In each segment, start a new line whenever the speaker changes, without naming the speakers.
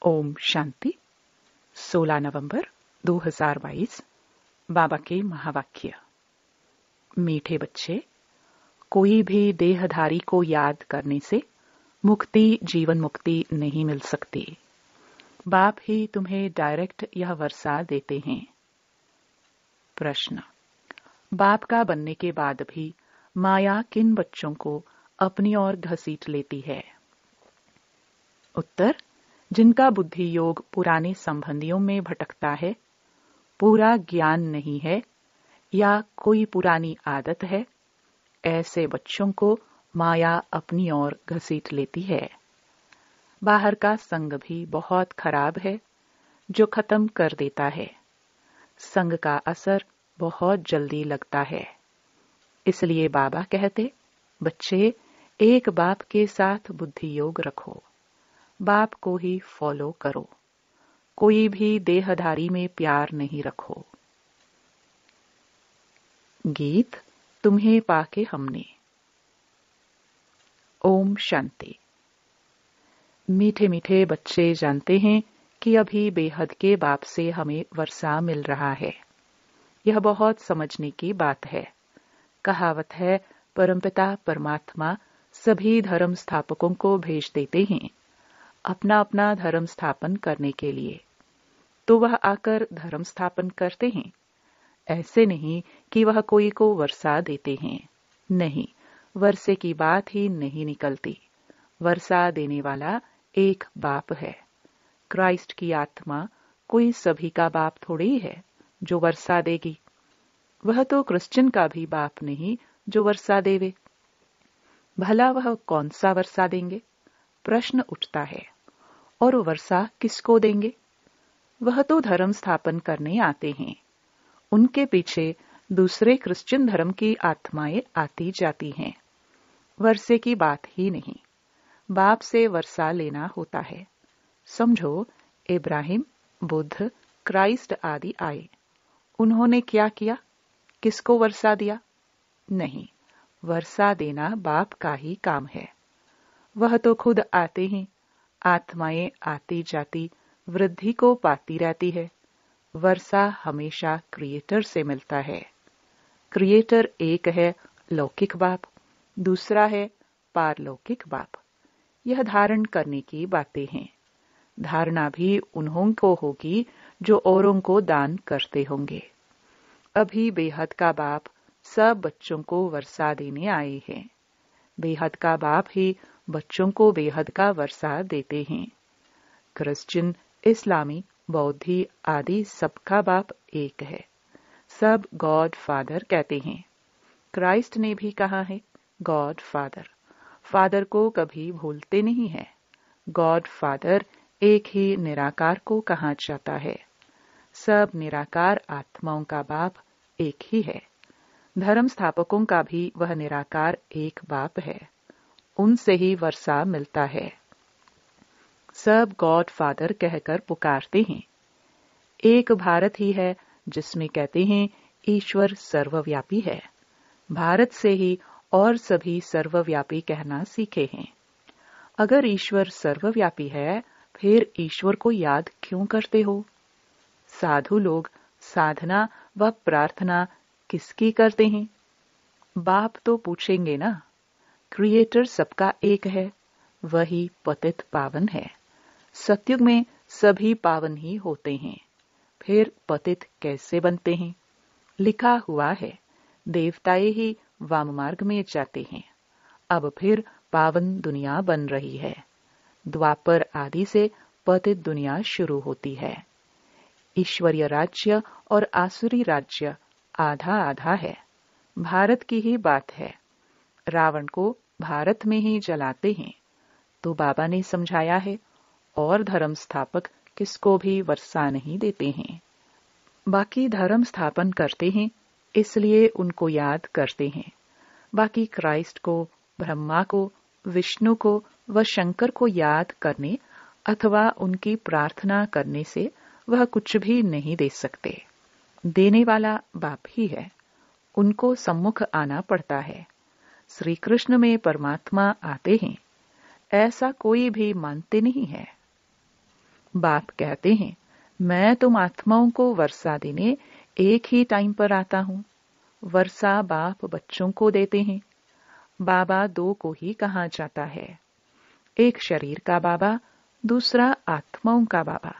ओम शांति। 16 नवंबर 2022। बाबा के महावाक्य। मीठे बच्चे, कोई भी देहधारी को याद करने से मुक्ति, जीवन मुक्ति नहीं मिल सकती। बाप ही तुम्हें डायरेक्ट यह वर्षा देते हैं। प्रश्न: बाप का बनने के बाद भी माया किन बच्चों को अपनी ओर घसीट लेती है? उत्तर: जिनका बुद्धि योग पुराने संबंधियों में भटकता है, पूरा ज्ञान नहीं है या कोई पुरानी आदत है, ऐसे बच्चों को माया अपनी ओर घसीट लेती है। बाहर का संग भी बहुत खराब है जो खत्म कर देता है। संग का असर बहुत जल्दी लगता है। इसलिए बाबा कहते, बच्चे एक बाप के साथ बुद्धि योग रखो, बाप को ही फॉलो करो, कोई भी देहधारी में प्यार नहीं रखो। गीत तुम्हें पाके हमने। ओम शांति। मीठे मीठे बच्चे जानते हैं कि अभी बेहद के बाप से हमें वर्षा मिल रहा है। यह बहुत समझने की बात है। कहावत है, परमपिता परमात्मा सभी धर्म स्थापकों को भेज देते हैं अपना अपना धर्म स्थापन करने के लिए, तो वह आकर धर्म स्थापन करते हैं। ऐसे नहीं कि वह कोई को वर्षा देते हैं। नहीं, वर्षे की बात ही नहीं निकलती। वर्षा देने वाला एक बाप है। क्राइस्ट की आत्मा कोई सभी का बाप थोड़ी है जो वर्षा देगी। वह तो क्रिश्चियन का भी बाप नहीं जो वर्षा देवे। भला वह कौन सा वर्षा देंगे? प्रश्न उठता है। और वर्षा किसको देंगे? वह तो धर्म स्थापन करने आते हैं। उनके पीछे दूसरे क्रिश्चियन धर्म की आत्माएं आती जाती हैं। वर्षे की बात ही नहीं, बाप से वर्षा लेना होता है। समझो, इब्राहिम, बुद्ध, क्राइस्ट आदि आए। उन्होंने क्या किया? किसको वर्षा दिया? नहीं, वर्षा देना बाप का ही काम है। वह तो खुद आते हैं। आत्माएं आती जाती वृद्धि को पाती रहती है। वर्षा हमेशा क्रिएटर से मिलता है। क्रिएटर एक है लौकिक बाप, दूसरा है पारलौकिक बाप। यह धारण करने की बातें हैं। धारणा भी उन्हों को होगी जो औरों को दान करते होंगे। अभी बेहद का बाप सब बच्चों को वर्षा देने आए हैं। बेहद का बाप ही बच्चों को बेहद का वर्षा देते हैं। क्रिश्चियन, इस्लामी, बौद्धि आदि सबका बाप एक है। सब गॉड फादर कहते हैं। क्राइस्ट ने भी कहा है गॉड फादर। फादर को कभी भूलते नहीं है। गॉड फादर एक ही निराकार को कहा जाता है। सब निराकार आत्माओं का बाप एक ही है। धर्म स्थापकों का भी वह निराकार एक बाप है। उनसे ही वर्षा मिलता है। सब गॉड फादर कहकर पुकारते हैं। एक भारत ही है जिसमें कहते हैं ईश्वर सर्वव्यापी है। भारत से ही और सभी सर्वव्यापी कहना सीखे हैं। अगर ईश्वर सर्वव्यापी है, फिर ईश्वर को याद क्यों करते हो? साधु लोग साधना व प्रार्थना किसकी करते हैं? बाप तो पूछेंगे ना। क्रिएटर सबका एक है, वही पतित पावन है। सतयुग में सभी पावन ही होते हैं, फिर पतित कैसे बनते हैं? लिखा हुआ है, देवताएं ही वाम मार्ग में जाते हैं। अब फिर पावन दुनिया बन रही है। द्वापर आदि से पतित दुनिया शुरू होती है। ईश्वरीय राज्य और आसुरी राज्य आधा आधा है। भारत की ही बात है। रावण को भारत में ही जलाते हैं, तो बाबा ने समझाया है, और धर्म स्थापक किसको भी वर्षा नहीं देते हैं। बाकी धर्म स्थापन करते हैं, इसलिए उनको याद करते हैं। बाकी क्राइस्ट को, ब्रह्मा को, विष्णु को व शंकर को याद करने अथवा उनकी प्रार्थना करने से वह कुछ भी नहीं दे सकते। देने वाला बाप ही है। उनको सम्मुख आना पड़ता है। श्री कृष्ण में परमात्मा आते हैं, ऐसा कोई भी मानते नहीं है। बाप कहते हैं, मैं तुम आत्माओं को वर्षा देने एक ही टाइम पर आता हूँ। वर्षा बाप बच्चों को देते हैं। बाबा दो को ही कहा जाता है, एक शरीर का बाबा, दूसरा आत्माओं का बाबा।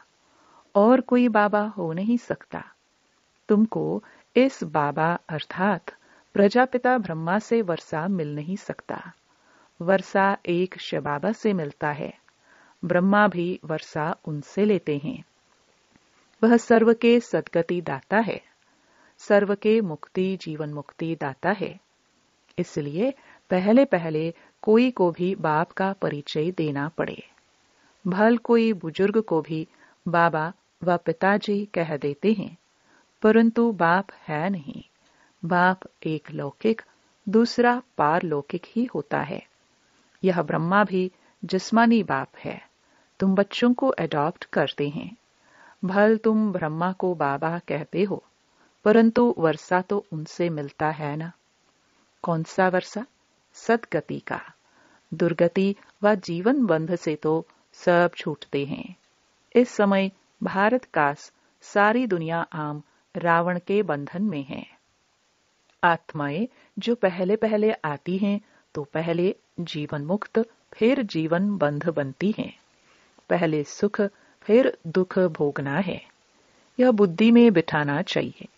और कोई बाबा हो नहीं सकता। तुमको इस बाबा अर्थात प्रजापिता ब्रह्मा से वर्षा मिल नहीं सकता। वर्षा एक शबाबा से मिलता है। ब्रह्मा भी वर्षा उनसे लेते हैं। वह सर्व के सद्गति दाता है, सर्व के मुक्ति जीवन मुक्ति दाता है। इसलिए पहले पहले कोई को भी बाप का परिचय देना पड़े। भल कोई बुजुर्ग को भी बाबा व पिताजी कह देते हैं, परंतु बाप है नहीं। बाप एक लौकिक, दूसरा पारलौकिक ही होता है। यह ब्रह्मा भी जिस्मानी बाप है। तुम बच्चों को अडॉप्ट करते हैं। भल तुम ब्रह्मा को बाबा कहते हो, परंतु वर्षा तो उनसे मिलता है ना। कौन सा वर्षा? सदगति का। दुर्गति व जीवन बंध से तो सब छूटते हैं। इस समय भारत का सारी दुनिया आम रावण के बंधन में है। आत्माएं जो पहले पहले आती हैं तो पहले जीवन मुक्त, फिर जीवन बंध बनती हैं। पहले सुख फिर दुख भोगना है। यह बुद्धि में बिठाना चाहिए।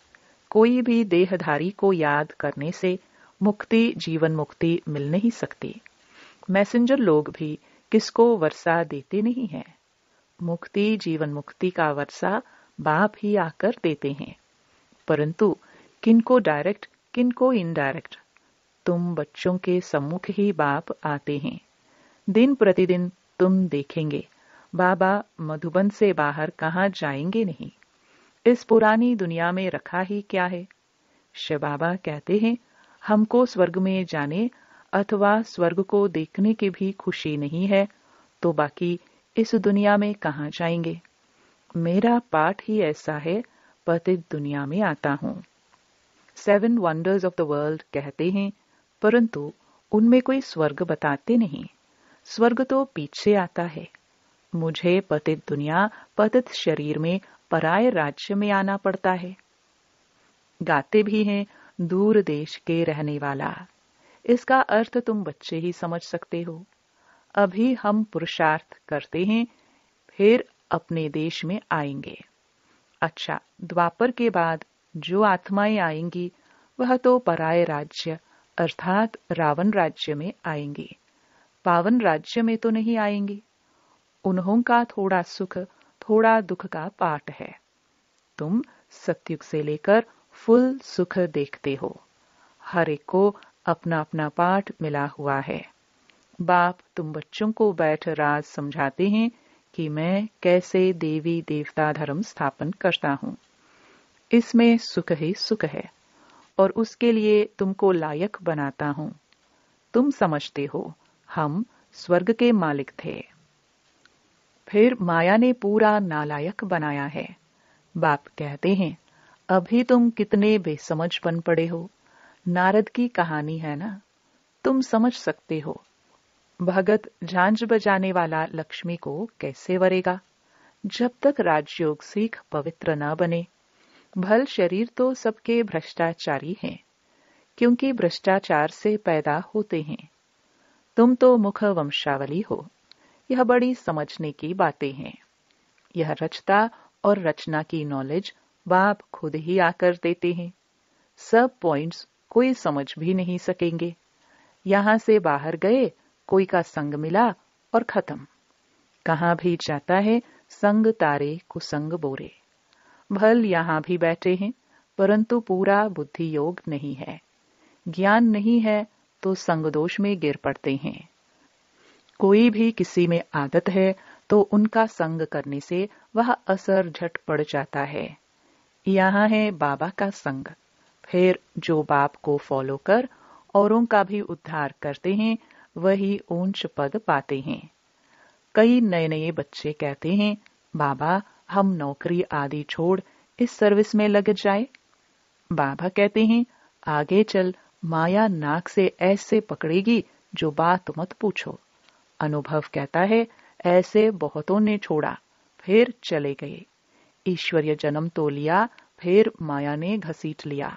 कोई भी देहधारी को याद करने से मुक्ति जीवन मुक्ति मिल नहीं सकती। मैसेंजर लोग भी किसको वर्षा देते नहीं हैं। मुक्ति जीवन मुक्ति का वर्षा बाप ही आकर देते हैं, परंतु किनको डायरेक्ट किनको इनडायरेक्ट। तुम बच्चों के सम्मुख ही बाप आते हैं। दिन प्रतिदिन तुम देखेंगे बाबा मधुबन से बाहर कहाँ जाएंगे नहीं। इस पुरानी दुनिया में रखा ही क्या है। शिव बाबा कहते हैं, हमको स्वर्ग में जाने अथवा स्वर्ग को देखने की भी खुशी नहीं है, तो बाकी इस दुनिया में कहाँ जाएंगे। मेरा पाठ ही ऐसा है, पतित दुनिया में आता हूँ। 7 वंडर्स ऑफ द वर्ल्ड कहते हैं, परंतु उनमें कोई स्वर्ग बताते नहीं। स्वर्ग तो पीछे आता है। मुझे पतित दुनिया पतित शरीर में पराये राज्य में आना पड़ता है। गाते भी हैं, दूर देश के रहने वाला। इसका अर्थ तुम बच्चे ही समझ सकते हो। अभी हम पुरुषार्थ करते हैं, फिर अपने देश में आएंगे। अच्छा, द्वापर के बाद जो आत्माएं आएंगी वह तो पराये राज्य अर्थात रावण राज्य में आएंगी। पावन राज्य में तो नहीं आएंगी। उन्हों का थोड़ा सुख थोड़ा दुख का पाठ है। तुम सतयुग से लेकर फुल सुख देखते हो। हर एक को अपना अपना पाठ मिला हुआ है। बाप तुम बच्चों को बैठ राज समझाते हैं कि मैं कैसे देवी देवता धर्म स्थापन करता हूँ। इसमें सुख ही सुख है और उसके लिए तुमको लायक बनाता हूँ। तुम समझते हो हम स्वर्ग के मालिक थे, फिर माया ने पूरा नालायक बनाया है। बाप कहते हैं, अभी तुम कितने बेसमझ बन पड़े हो। नारद की कहानी है ना, तुम समझ सकते हो। भगत झांझ बजाने वाला लक्ष्मी को कैसे वरेगा जब तक राजयोग सीख पवित्र न बने। भल शरीर तो सबके भ्रष्टाचारी हैं, क्योंकि भ्रष्टाचार से पैदा होते हैं। तुम तो मुख वंशावली हो। यह बड़ी समझने की बातें हैं। यह रचता और रचना की नॉलेज बाप खुद ही आकर देते हैं। सब पॉइंट्स कोई समझ भी नहीं सकेंगे। यहां से बाहर गए, कोई का संग मिला और खत्म। कहां भी जाता है संग तारे कुसंग बोरे। भल यहां भी बैठे हैं, परंतु पूरा बुद्धि योग नहीं है। ज्ञान नहीं है तो संग दोष में गिर पड़ते हैं। कोई भी किसी में आदत है तो उनका संग करने से वह असर झट पड़ जाता है। यहाँ है बाबा का संग। फिर जो बाप को फॉलो कर औरों का भी उद्धार करते हैं, वही ऊंच पद पाते हैं। कई नए नए बच्चे कहते हैं, बाबा हम नौकरी आदि छोड़ इस सर्विस में लग जाए। बाबा कहते हैं, आगे चल, माया नाक से ऐसे पकड़ेगी जो बात मत पूछो। अनुभव कहता है, ऐसे बहुतों ने छोड़ा, फिर चले गए। ईश्वरीय जन्म तो लिया, फिर माया ने घसीट लिया।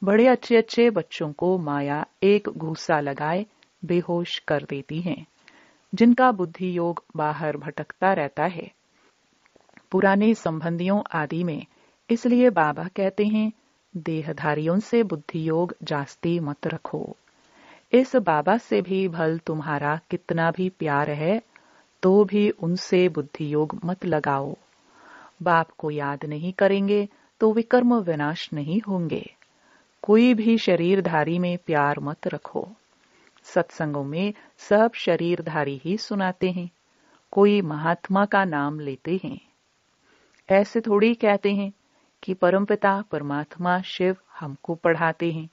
बड़े अच्छे अच्छे बच्चों को माया एक घूसा लगाए बेहोश कर देती है, जिनका बुद्धि योग बाहर भटकता रहता है पुराने संबंधियों आदि में। इसलिए बाबा कहते हैं, देहधारियों से बुद्धि योग जास्ती मत रखो। इस बाबा से भी भल तुम्हारा कितना भी प्यार है, तो भी उनसे बुद्धि योग मत लगाओ। बाप को याद नहीं करेंगे तो विकर्म विनाश नहीं होंगे। कोई भी शरीरधारी में प्यार मत रखो। सत्संगों में सब शरीरधारी ही सुनाते हैं, कोई महात्मा का नाम लेते हैं। ऐसे थोड़ी कहते हैं कि परमपिता परमात्मा शिव हमको पढ़ाते हैं।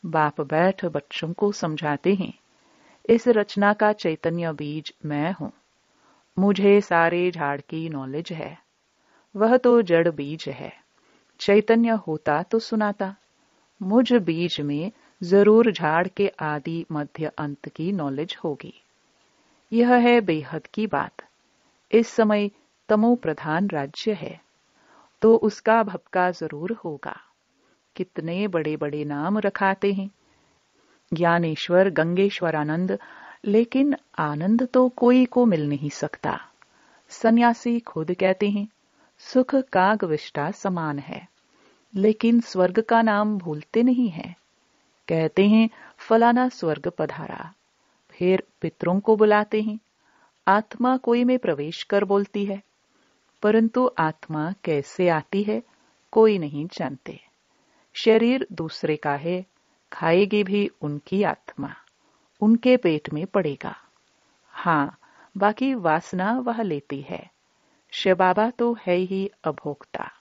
बाप बैठ बच्चों को समझाते हैं, इस रचना का चैतन्य बीज मैं हूं। मुझे सारे झाड़ की नॉलेज है, वह तो जड़ बीज है। चैतन्य होता तो सुनाता। मुझ बीज में जरूर झाड़ के आदि मध्य अंत की नॉलेज होगी। यह है बेहद की बात। इस समय तमो प्रधान राज्य है, तो उसका भपका जरूर होगा। कितने बड़े बड़े नाम रखाते हैं, ज्ञानेश्वर, गंगेश्वर आनंद, लेकिन आनंद तो कोई को मिल नहीं सकता। सन्यासी खुद कहते हैं, सुख कागविष्टा समान है, लेकिन स्वर्ग का नाम भूलते नहीं है। कहते हैं फलाना स्वर्ग पधारा, फिर पितरों को बुलाते हैं। आत्मा कोई में प्रवेश कर बोलती है, परंतु आत्मा कैसे आती है कोई नहीं जानते। शरीर दूसरे का है, खाएगी भी उनकी आत्मा, उनके पेट में पड़ेगा। हाँ, बाकी वासना वह लेती है। शिव बाबा तो है ही अभोक्ता,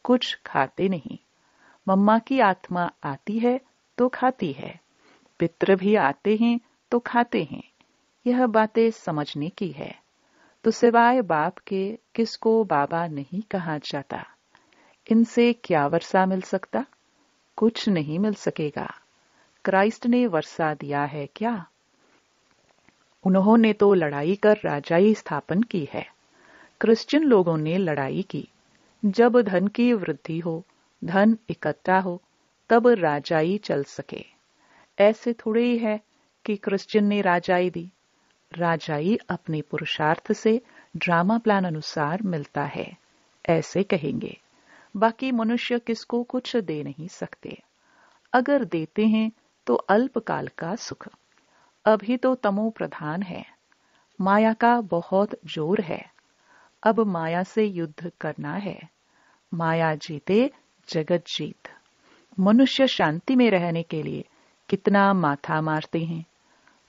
कुछ खाते नहीं। मम्मा की आत्मा आती है तो खाती है, पितृ भी आते हैं तो खाते हैं। यह बातें समझने की है। तो सिवाय बाप के किसको बाबा नहीं कहा जाता। इनसे क्या वर्षा मिल सकता? कुछ नहीं मिल सकेगा। क्राइस्ट ने वर्षा दिया है क्या? उन्होंने तो लड़ाई कर राजाई स्थापन की है। क्रिश्चियन लोगों ने लड़ाई की। जब धन की वृद्धि हो, धन इकट्ठा हो, तब राजाई चल सके। ऐसे थोड़े ही है कि क्रिश्चियन ने राजाई दी। राजाई अपने पुरुषार्थ से ड्रामा प्लान अनुसार मिलता है, ऐसे कहेंगे। बाकी मनुष्य किसको कुछ दे नहीं सकते। अगर देते हैं तो अल्पकाल का सुख। अभी तो तमो प्रधान है, माया का बहुत जोर है। अब माया से युद्ध करना है। माया जीते जगत जीत। मनुष्य शांति में रहने के लिए कितना माथा मारते हैं।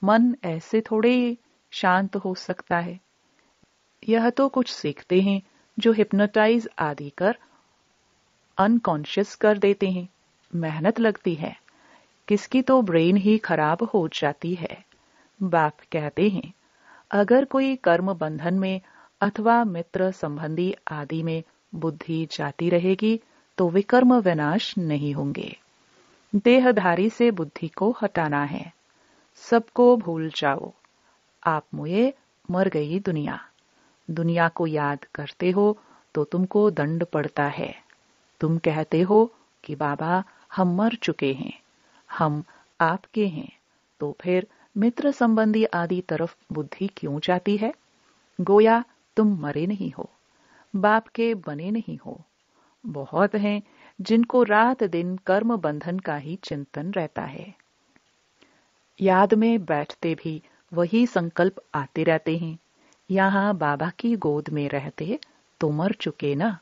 मन ऐसे थोड़े ही शांत हो सकता है। यह तो कुछ सीखते हैं जो हिप्नोटाइज आदि कर अनकॉन्शियस कर देते हैं। मेहनत लगती है, किसकी तो ब्रेन ही खराब हो जाती है। बाप कहते हैं, अगर कोई कर्म बंधन में अथवा मित्र संबंधी आदि में बुद्धि जाती रहेगी तो विकर्म विनाश नहीं होंगे। देहधारी से बुद्धि को हटाना है। सबको भूल जाओ। आप मुए मर गई दुनिया। दुनिया को याद करते हो तो तुमको दंड पड़ता है। तुम कहते हो कि बाबा हम मर चुके हैं, हम आपके हैं, तो फिर मित्र संबंधी आदि तरफ बुद्धि क्यों जाती है? गोया तुम मरे नहीं हो, बाप के बने नहीं हो। बहुत हैं जिनको रात दिन कर्म बंधन का ही चिंतन रहता है। याद में बैठते भी वही संकल्प आते रहते हैं। यहाँ बाबा की गोद में रहते तो मर चुके ना,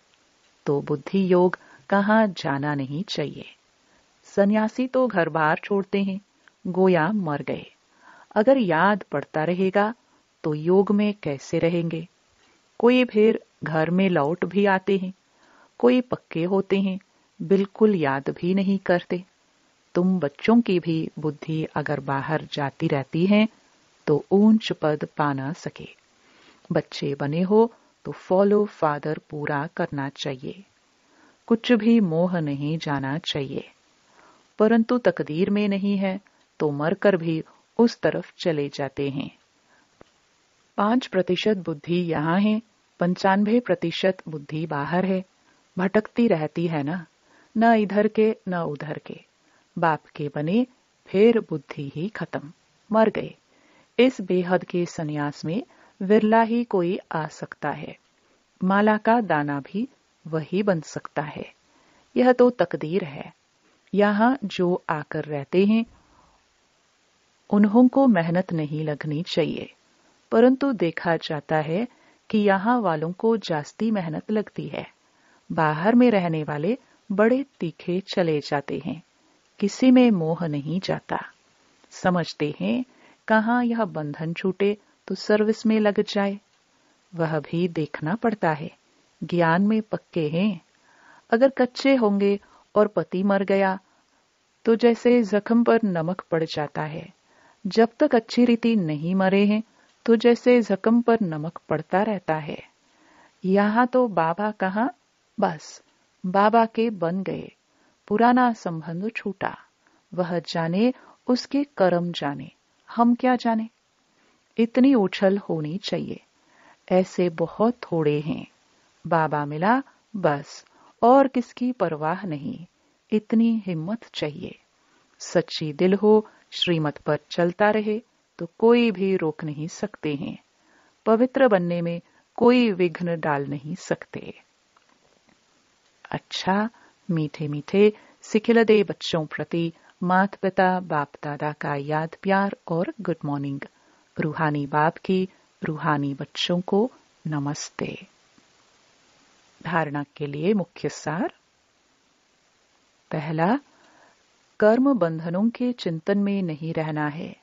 तो बुद्धि योग कहाँ जाना नहीं चाहिए। सन्यासी तो घर बार छोड़ते हैं, गोया मर गए। अगर याद पड़ता रहेगा तो योग में कैसे रहेंगे? कोई फिर घर में लौट भी आते हैं, कोई पक्के होते हैं, बिल्कुल याद भी नहीं करते। तुम बच्चों की भी बुद्धि अगर बाहर जाती रहती है तो ऊंच पद पा ना सके। बच्चे बने हो तो फॉलो फादर पूरा करना चाहिए। कुछ भी मोह नहीं जाना चाहिए। परंतु तकदीर में नहीं है तो मरकर भी उस तरफ चले जाते हैं। 5% बुद्धि यहाँ है, 95% बुद्धि बाहर है, भटकती रहती है ना, न इधर के न उधर के। बाप के बने फिर बुद्धि ही खत्म, मर गए। इस बेहद के संन्यास में विरला ही कोई आ सकता है। माला का दाना भी वही बन सकता है। यह तो तकदीर है। यहाँ जो आकर रहते हैं उन्हों को मेहनत नहीं लगनी चाहिए, परंतु देखा जाता है कि यहाँ वालों को जास्ती मेहनत लगती है। बाहर में रहने वाले बड़े तीखे चले जाते हैं, किसी में मोह नहीं जाता। समझते हैं कहाँ यह बंधन छूटे तो सर्विस में लग जाए। वह भी देखना पड़ता है। ज्ञान में पक्के हैं। अगर कच्चे होंगे और पति मर गया तो जैसे जख्म पर नमक पड़ जाता है। जब तक अच्छी रीति नहीं मरे हैं तो जैसे जख्म पर नमक पड़ता रहता है। यहाँ तो बाबा कहाँ, बस बाबा के बन गए। पुराना संबंध छूटा। वह जाने, उसके कर्म जाने, हम क्या जाने। इतनी उछल होनी चाहिए। ऐसे बहुत थोड़े हैं। बाबा मिला बस, और किसकी परवाह नहीं। इतनी हिम्मत चाहिए। सच्ची दिल हो, श्रीमत पर चलता रहे तो कोई भी रोक नहीं सकते हैं। पवित्र बनने में कोई विघ्न डाल नहीं सकते। अच्छा, मीठे मीठे सिखिलदे बच्चों प्रति माता पिता बाप दादा का याद प्यार और गुड मॉर्निंग। रूहानी बाप की रूहानी बच्चों को नमस्ते। धारणा के लिए मुख्य सार। पहला, कर्म बंधनों के चिंतन में नहीं रहना है।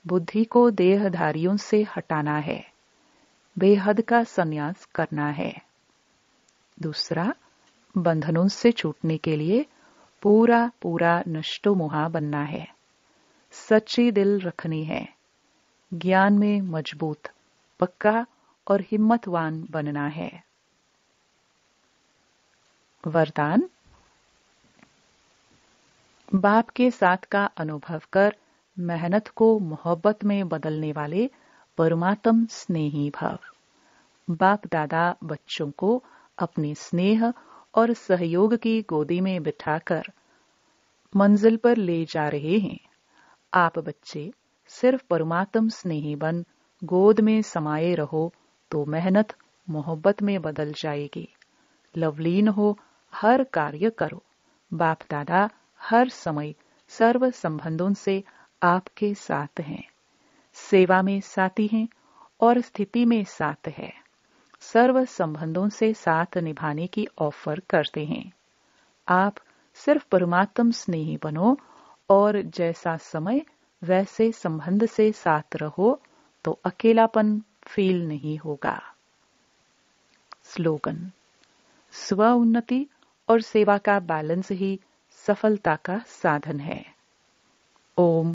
बुद्धि को देहधारियों से हटाना है। बेहद का संन्यास करना है। दूसरा, बंधनों से छूटने के लिए पूरा पूरा नष्टो मुहा बनना है। सच्ची दिल रखनी है। ज्ञान में मजबूत, पक्का और हिम्मतवान बनना है। वरदान। बाप के साथ का अनुभव कर मेहनत को मोहब्बत में बदलने वाले परमात्म स्नेही भव। बाप दादा बच्चों को अपने स्नेह और सहयोग की गोदी में बिठाकर मंजिल पर ले जा रहे हैं। आप बच्चे सिर्फ परमात्म स्नेही बन गोद में समाये रहो तो मेहनत मोहब्बत में बदल जाएगी। लवलीन हो, हर कार्य करो। बाप दादा हर समय सर्व संबंधों से आपके साथ हैं। सेवा में साथी हैं और स्थिति में साथ है। सर्व संबंधों से साथ निभाने की ऑफर करते हैं। आप सिर्फ परमात्म स्नेही बनो और जैसा समय वैसे संबंध से साथ रहो तो अकेलापन फील नहीं होगा। स्लोगन। स्व उन्नति और सेवा का बैलेंस ही सफलता का साधन है। ओम